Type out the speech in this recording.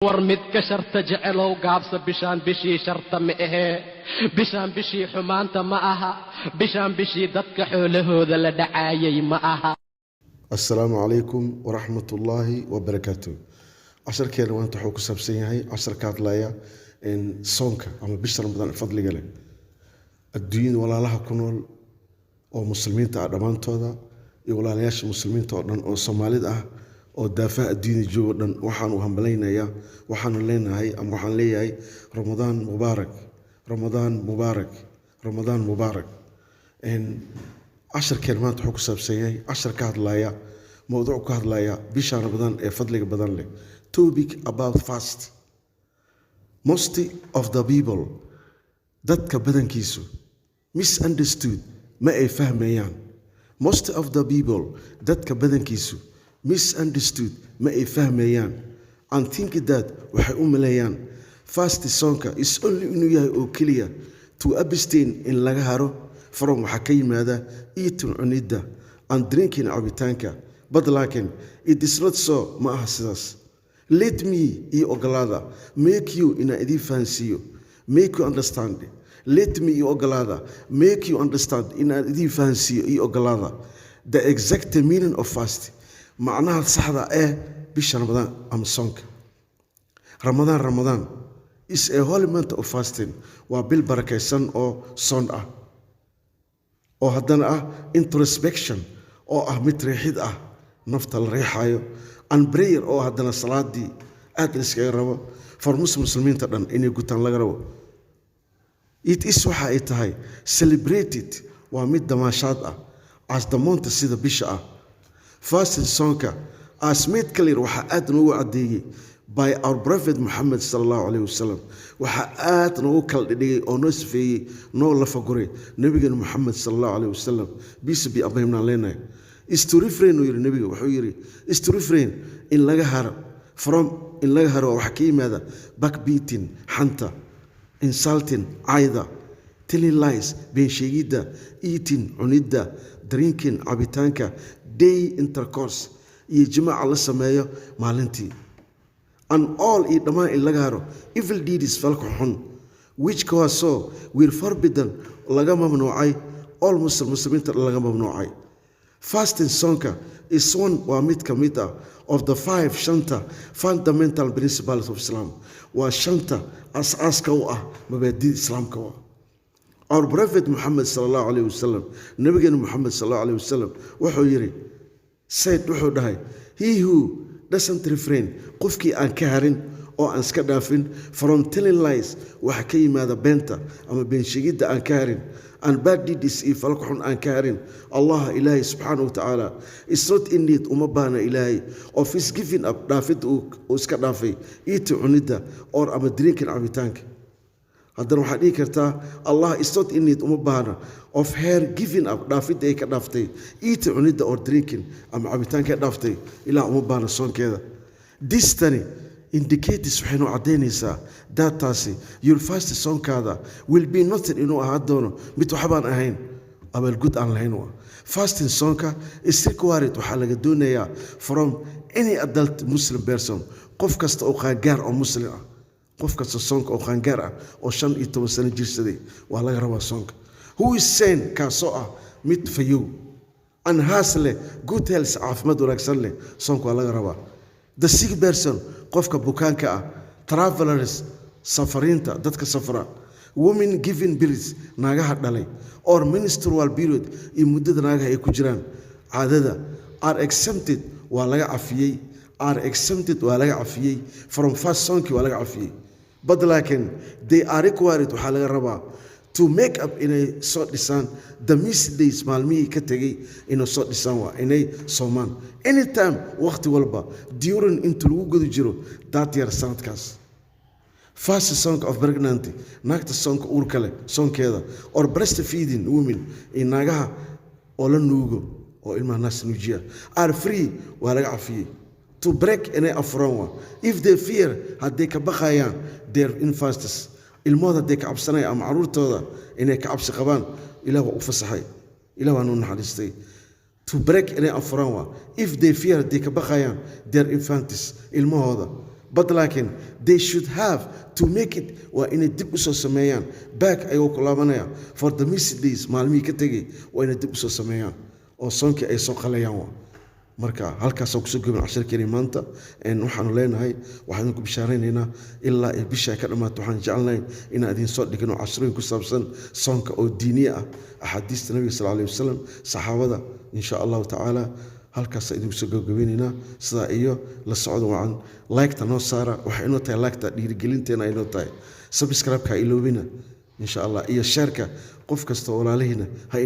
warmid ka sharta jecelow gaabsa bishaan bishii sharta ma ahee bishaan bishii xumaanta ma aha bishaan bishii dadka xoolahooda la dhacaayay ma aha. السلام عليكم ورحمة الله وبركاته. عشر كيلو وانت حوك سبسين هاي عشر كات لايا إن صونك أما بيشتر رمضان الفضل قال الدين ولا لها كنول أو مسلمين تعلمان تودا يولا ليش مسلمين تعلمان أو صومالي ده أو دافع الدين جودا وحن وهم بلينا يا وحن لينا هاي أم وحن لي هاي رمضان مبارك رمضان مبارك رمضان مبارك. إن 10 كلمات حكو سبسيهي 10 كهدلايا موضوع كهدلايا بيشان رمضان فضلك بدن لي topic about fast. Most of the people dadka badankiisu misunderstood ma ay fahmayaan. Most of the people dadka badankiisu misunderstood ma ay fahmayaan and think that waxay u maleeyaan fast sonka is only inuu yahay oo keliya to abstain in laga haro from waxa ka yimaada eating cunida and drinking cabitaanka, but laakiin it is not so ma aha sidaas. Let me i ogolaada make you ina idin fahansiiyo make you understand. Let me i ogolaada make you understand ina idin fahansiiyo i ogolaada the exact meaning of fast, macnaha saxda ee bisha Ramadan ama soonka. Ramadan is a holy month of fasting, waa bil barakaysan oo soon ah oo haddana ah introspection oo ah mid riixid ah nafta la riixayo and prayer oo haddana salaadii aad la iskaga rabo for muslimiinta dhan inay gutaan laga rabo. It is waxa ay tahay celebrated waa mid damaashaad ah as the month sida bisha ah. Fasting sonka as made clear waxa aad noogu cadeeyay by our prophet Muhammad sallallahu alayhi wasallam, waxa aad noogu kala dhigay oo noo sifeeyay noo la faguray nabiga Muhammad sallallahu alayhi wasallam peace be upon him leenahay is to refrain oo yiri nabiga wuxuu yiri is to refrain in laga haro from in laga haro waxa ka yimaada backbiting xanta insulting aida telling lies been sheegida eating cunida drinking cabitaanka day intercourse iyo jimaaca la sameeyo maalintii and all i dhamaan in laga haro evil deeds falka xun which so were forbidden laga mamnuucay all muslimiinta laga mamnuucay. Fasting sonka is one waa mid ka mid ah of the 5 shanta fundamental principles of Islam, waa shanta asaaska u ah mabaadi'da islaamka. Our prophet Muhammad sallallahu alayhi wasallam, nabigeena Muhammad sallallahu alayhi wasallam wuxuu yiri said wuxuu dhahay he who doesn't refrain qofkii aan ka harin oo aan iska dhaafin from telling lies waxa ka yimaada beenta ama been sheegida aan ka harin and bad deeds if falka xun aan ka harin Allah ilaahi subhanahu wa ta'ala is not in need uma baana ilaahi of his giving up dhaafid uu iska dhaafay eating cunida or ama drinking cabitaanka. haddana waxaa dhihi kartaa Allah is not in need uma baana of her giving up dhaafid ay ka dhaaftay eating cunida or drinking ama cabitaanka dhaaftay ilaa uma baana soonkeeda. Distani indicates waxay noo cadeynaysaa dataasi your fast soonkaada will be nothing inuu ahaan doono mid waxbaan ahayn abaalgud aan lahayn. Fasting soonka is required waxaa laga doonayaa from any adult Muslim person, qof kasta oo qaangaar oo muslim ah, qof kasta soonka oo qaangaar ah oo 15 sano jirsaday waa laga rabaa soonka. Who is sane kaasoo ah mid fayow and has leh good health caafimaad wanaagsan leh soonka waa laga rabaa. The sick person qofka bukaanka ah, travelers safariinta dadka safra, women giving birth naagaha dhalay or menstrual period iyo muddada naagaha ay ku jiraan caadada are exempted waa laga cafiyey from fast sonki waa laga cafiyey. But laakiin they are required waxaa laga rabaa to make up inay soo dhisaan the missed days maalmihii ka tegay inay soo dhisaan waa inay soomaan anytime waqti walba during inta lagu guda jiro that year sanadkaas. Fast song of pregnancy naagta soonka uurka leh soonkeeda or breastfeeding women in naagaha oo la nuugo oo ilmaha naas nuujiya are free waa laga cafiyey to break inay afuraan waa if they fear hadday ka baqayaan their infants ilmooda hadday ka cabsanayaan ama caruurtooda inay ka cabsi qabaan ilaah waa u fasaxay ilaah waa noo naxariistay. To break inay afuraan waa if they fear hadday ka baqayaan their infants ilmahooda but laakiin they should have to make it waa inay dib usoo sameeyaan back ayuu ku laabanaya for the missed days maalmihii ka tegay waa inay dib usoo sameeyaan oo soonkii ay soo qalayaan waa marka halkaasoo kusoo goobin casharkeeni maanta waxaanu leenahay waxaan ku bishaaraynaynaa ilaa ay bisha ka dhamaato waxaan jecelnahay inaan idin soo dhigno casharooyin ku saabsan soonka oo diiniya ah axaadiista nabiga sal alay wasalam saxaabada insha allahu tacaala halkaas idinku soo gabagabaynaynaa sidaa iyo la socdo wacan like-ta noo saara waxay inoo tahay like-ta dhiirigelinteena ay inoo tahay subscribe-ka iloobina insha allah iyo share-ka qof kasta walaalihiina